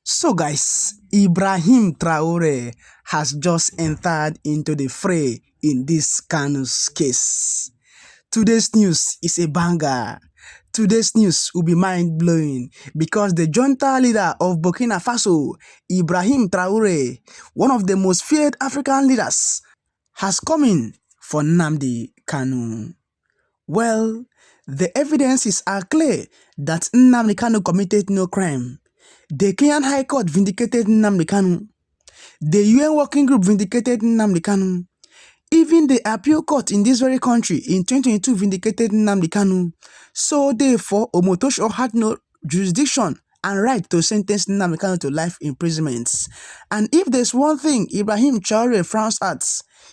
So guys, Ibrahim Traore has just entered into the fray in this Kanu's case. Today's news is a banger. Today's news will be mind-blowing because the junta leader of Burkina Faso, Ibrahim Traore, one of the most feared African leaders, has come in for Nnamdi Kanu. Well, the evidences are clear that Nnamdi Kanu committed no crime. The Kenyan High Court vindicated Nnamdi Kanu. The UN Working Group vindicated Nnamdi Kanu. Even the appeal court in this very country in 2022 vindicated Nnamdi Kanu. So therefore, Omotosho had no jurisdiction and right to sentence Nnamdi Kanu to life imprisonment. And if there's one thing Ibrahim Traore frowns at,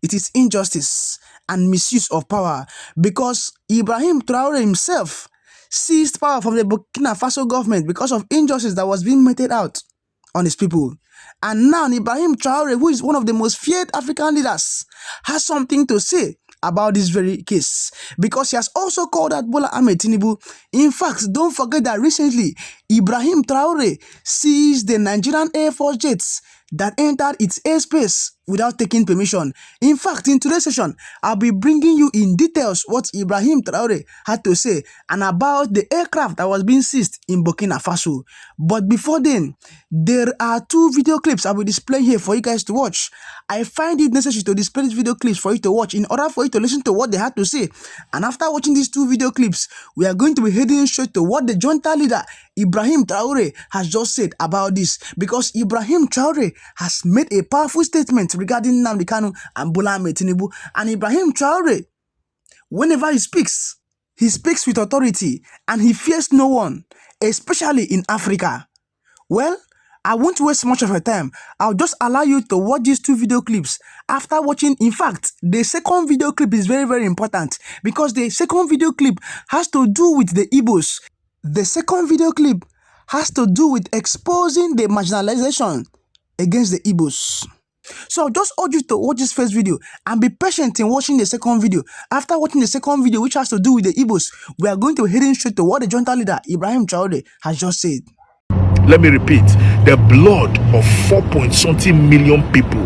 it is injustice and misuse of power, because Ibrahim Traore himself seized power from the Burkina Faso government because of injustice that was being meted out on his people. And now Ibrahim Traore, who is one of the most feared African leaders, has something to say about this very case, because he has also called out Bola Ahmed Tinubu. In fact, don't forget that recently Ibrahim Traore seized the Nigerian Air Force jets that entered its airspace without taking permission. In fact, in today's session, I'll be bringing you in details what Ibrahim Traore had to say and about the aircraft that was being seized in Burkina Faso. But before then, there are two video clips I will display here for you guys to watch. I find it necessary to display these video clips for you to watch in order for you to listen to what they had to say. And after watching these two video clips, we are going to be heading straight to what the junta leader Ibrahim Traore has just said about this, because Ibrahim Traore has made a powerful statement regarding Nnamdi Kanu and Bola Ahmed Tinubu. And Ibrahim Traore, whenever he speaks with authority and he fears no one, especially in Africa. Well, I won't waste much of your time. I'll just allow you to watch these two video clips. After watching, in fact, the second video clip is very, very important, because the second video clip has to do with the Igbos. The second video clip has to do with exposing the marginalization against the Igbos. So I'll just urge you to watch this first video and be patient in watching the second video. After watching the second video, which has to do with the Igbos, we are going to head in straight to what the junta leader Ibrahim Traore has just said. Let me repeat, the blood of 4.something million people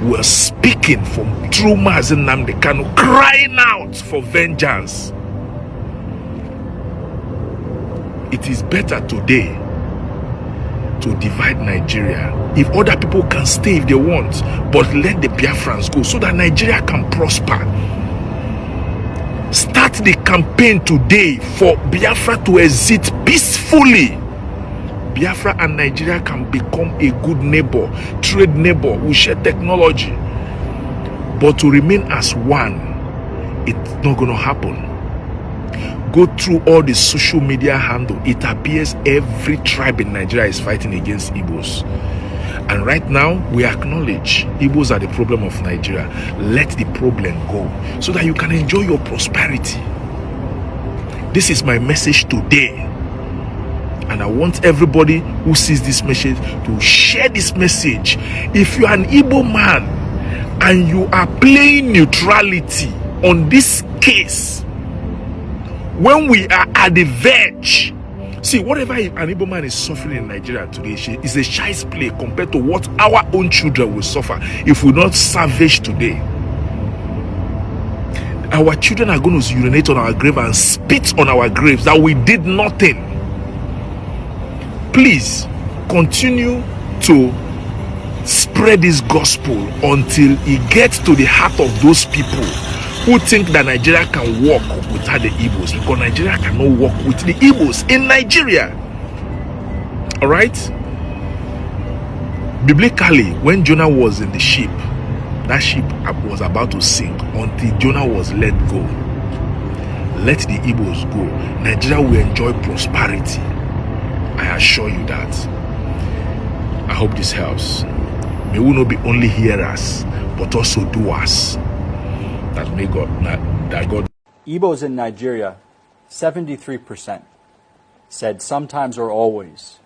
were speaking from through Mazi Nnamdi Kanu, crying out for vengeance. It is better today to divide Nigeria. If other people can stay if they want, but let the Biafrans go so that Nigeria can prosper. Start the campaign today for Biafra to exit peacefully. Biafra and Nigeria can become a good neighbor, trade neighbor, we share technology. But to remain as one, it's not going to happen. Go through all the social media handle. It appears every tribe in Nigeria is fighting against Igbos. And right now, we acknowledge Igbos are the problem of Nigeria. Let the problem go so that you can enjoy your prosperity. This is my message today. And I want everybody who sees this message to share this message. If you are an Igbo man and you are playing neutrality on this case, when we are at the verge, see, whatever an Igbo man is suffering in Nigeria today is a child's play compared to what our own children will suffer if we not savage today. Our children are going to urinate on our grave and spit on our graves that we did nothing. Please continue to spread this gospel until it gets to the heart of those people who think that Nigeria can work without the Igbos, because Nigeria cannot work with the Igbos in Nigeria. All right? Biblically, when Jonah was in the ship, that ship was about to sink until Jonah was let go. Let the Igbos go. Nigeria will enjoy prosperity. I assure you that. I hope this helps. May we not be only hearers, but also doers. That may God, that God. Igbos in Nigeria, 73% said sometimes or always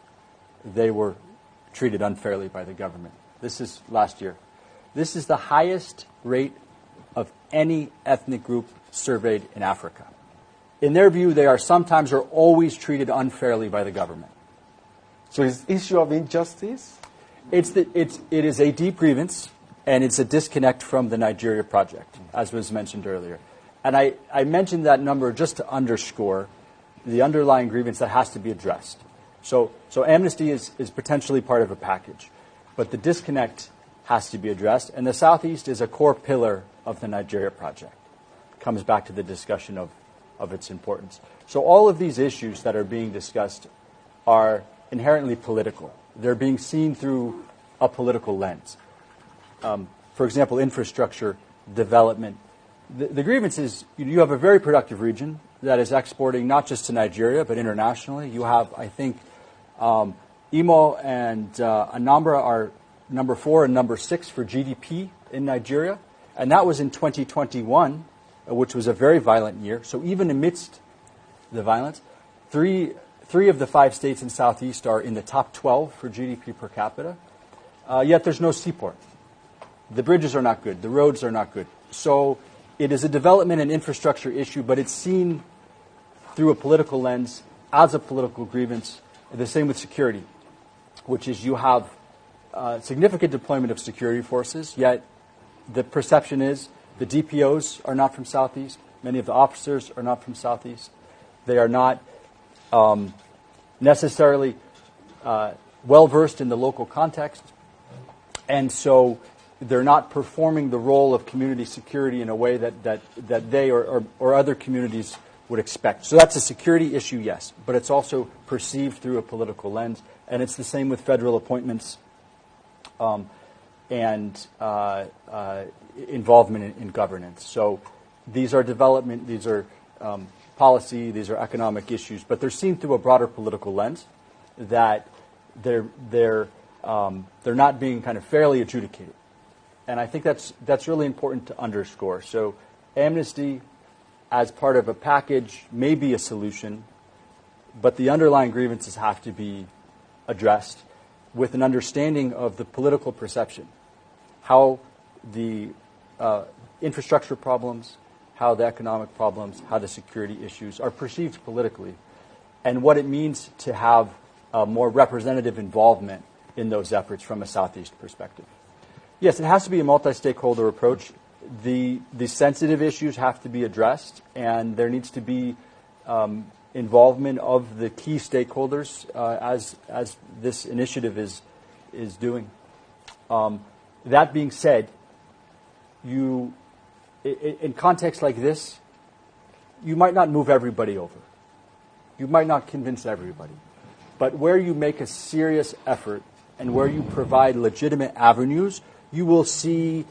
they were treated unfairly by the government. This is last year. This is the highest rate of any ethnic group surveyed in Africa. In their view, they are sometimes or always treated unfairly by the government. So it's issue of injustice? It is a deep grievance, and it's a disconnect from the Nigeria project, as was mentioned earlier. And I mentioned that number just to underscore the underlying grievance that has to be addressed. So amnesty is potentially part of a package, but the disconnect has to be addressed, and the Southeast is a core pillar of the Nigeria project. It comes back to the discussion of its importance. So all of these issues that are being discussed are inherently political. They're being seen through a political lens. For example, infrastructure, development. The grievance is you have a very productive region that is exporting not just to Nigeria, but internationally. You have, I think, Imo and Anambra are number 4 and number 6 for GDP in Nigeria. And that was in 2021, which was a very violent year. So even amidst the violence, three of the 5 states in Southeast are in the top 12 for GDP per capita. Yet there's no seaport. The bridges are not good. The roads are not good. So it is a development and infrastructure issue, but it's seen through a political lens as a political grievance. The same with security, which is you have significant deployment of security forces, yet the perception is the DPOs are not from Southeast. Many of the officers are not from Southeast. They are not necessarily well-versed in the local context. And so they're not performing the role of community security in a way that they or other communities would expect. So that's a security issue, yes, but it's also perceived through a political lens. And it's the same with federal appointments and involvement in governance. So these are development, these are policy, these are economic issues, but they're seen through a broader political lens that they're not being kind of fairly adjudicated. And I think that's really important to underscore. So amnesty as part of a package may be a solution, but the underlying grievances have to be addressed with an understanding of the political perception, how the infrastructure problems, how the economic problems, how the security issues are perceived politically, and what it means to have a more representative involvement in those efforts from a Southeast perspective. Yes, it has to be a multi-stakeholder approach. The sensitive issues have to be addressed, and there needs to be involvement of the key stakeholders as this initiative is doing. That being said, in contexts like this, you might not move everybody over. You might not convince everybody. But where you make a serious effort and where you provide legitimate avenues, you will see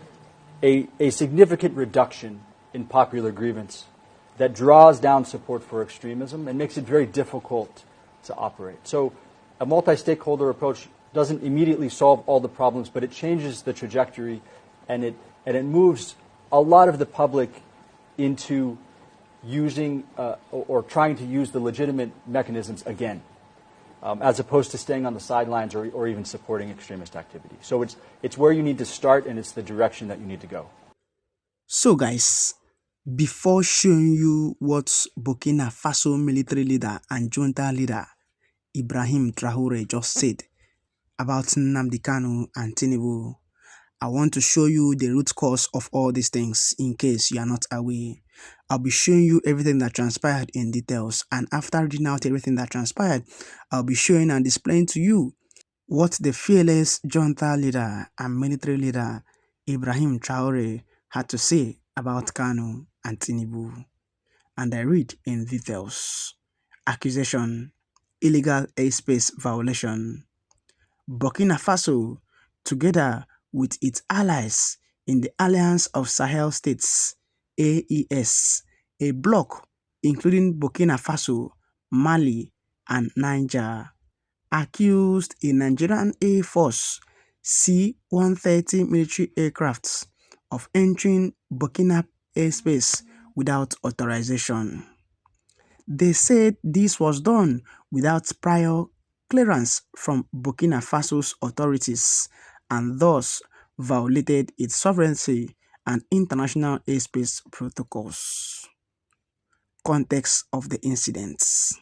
a significant reduction in popular grievance that draws down support for extremism and makes it very difficult to operate. So a multi-stakeholder approach doesn't immediately solve all the problems, but it changes the trajectory and it moves a lot of the public into using or trying to use the legitimate mechanisms again, as opposed to staying on the sidelines or even supporting extremist activity. So it's where you need to start, and it's the direction that you need to go. So guys, before showing you what Burkina Faso military leader and junta leader Ibrahim Traore just said about Nnamdi Kanu and Tinubu, I want to show you the root cause of all these things in case you are not aware. I'll be showing you everything that transpired in details, and after reading out everything that transpired, I'll be showing and displaying to you what the fearless junta leader and military leader Ibrahim Traore had to say about Kanu and Tinubu. And I read in details. Accusation: illegal airspace violation. Burkina Faso, together with its allies in the Alliance of Sahel States, AES, a bloc including Burkina Faso, Mali, and Niger, accused a Nigerian Air Force C-130 military aircrafts of entering Burkina airspace without authorization. They said this was done without prior clearance from Burkina Faso's authorities and thus violated its sovereignty and international airspace protocols. Context of the incidents.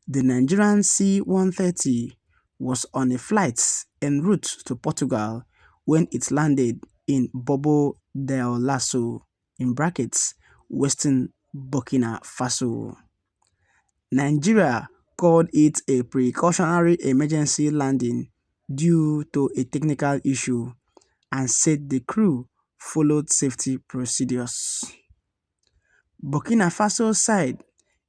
The Nigerian C-130 was on a flight en route to Portugal when it landed in Bobo Dioulasso (Western Burkina Faso). Nigeria called it a precautionary emergency landing due to a technical issue and said the crew followed safety procedures. Burkina Faso side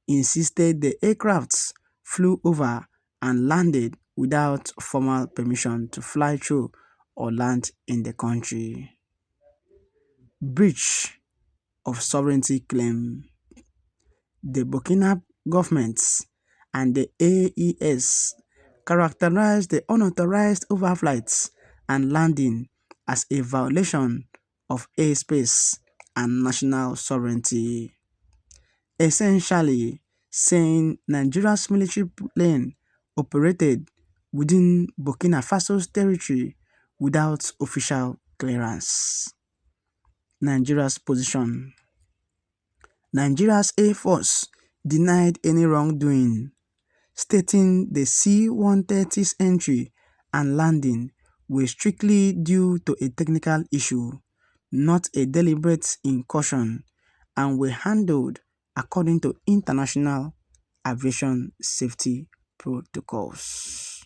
insisted the aircraft flew over and landed without formal permission to fly through or land in the country. Breach of sovereignty claim. The Burkina government and the AES characterized the unauthorized overflights and landing as a violation of airspace and national sovereignty, essentially saying Nigeria's military plane operated within Burkina Faso's territory without official clearance. Nigeria's position. Nigeria's Air Force denied any wrongdoing, stating the C-130's entry and landing were strictly due to a technical issue, not a deliberate incursion, and were handled according to international aviation safety protocols.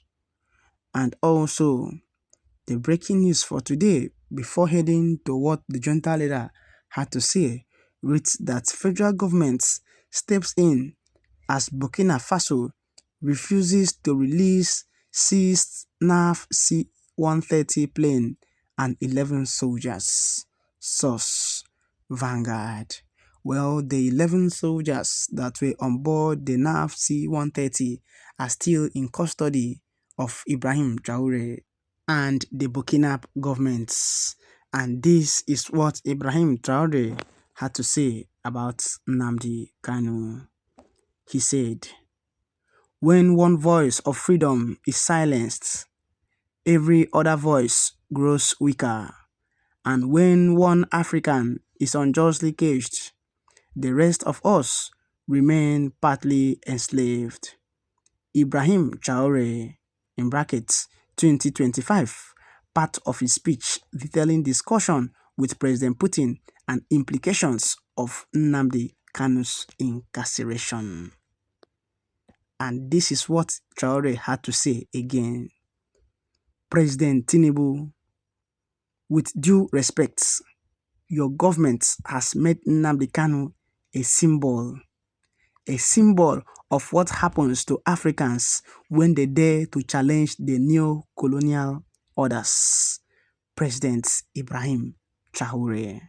And also, the breaking news for today, before heading to what the junta leader had to say, reads that federal government steps in as Burkina Faso refuses to release seized NAF C-130 plane and 11 soldiers. Source: Vanguard. Well, the 11 soldiers that were on board the NAF C-130 are still in custody of Ibrahim Traore and the Burkina governments. And this is what Ibrahim Traore had to say about Nnamdi Kanu. He said, "When one voice of freedom is silenced, every other voice grows weaker. And when one African is unjustly caged, the rest of us remain partly enslaved." Ibrahim Traore (2025), part of his speech detailing discussion with President Putin and implications of Nnamdi Kanu's incarceration. And this is what Traore had to say again. President Tinubu, with due respect, your government has made Nnamdi Kanu a symbol of what happens to Africans when they dare to challenge the neo-colonial orders. President Ibrahim Traore.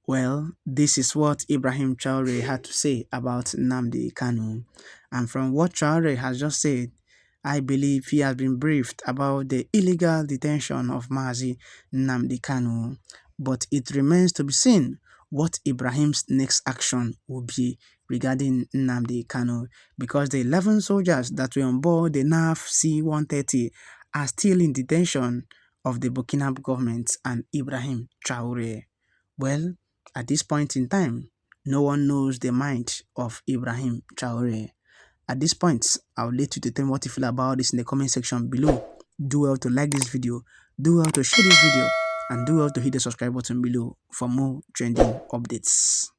Well, this is what Ibrahim Traore had to say about Nnamdi Kanu. And from what Traore has just said, I believe he has been briefed about the illegal detention of Mazi Nnamdi Kanu. But it remains to be seen what Ibrahim's next action will be regarding Nnamdi Kanu, because the 11 soldiers that were on board the NAF C-130 are still in detention of the Burkina government and Ibrahim Traore. Well, at this point in time, no one knows the mind of Ibrahim Traore. At this point, I'll let you to tell me what you feel about this in the comment section below. Do well to like this video, do well to share this video, and do well to hit the subscribe button below for more trending updates.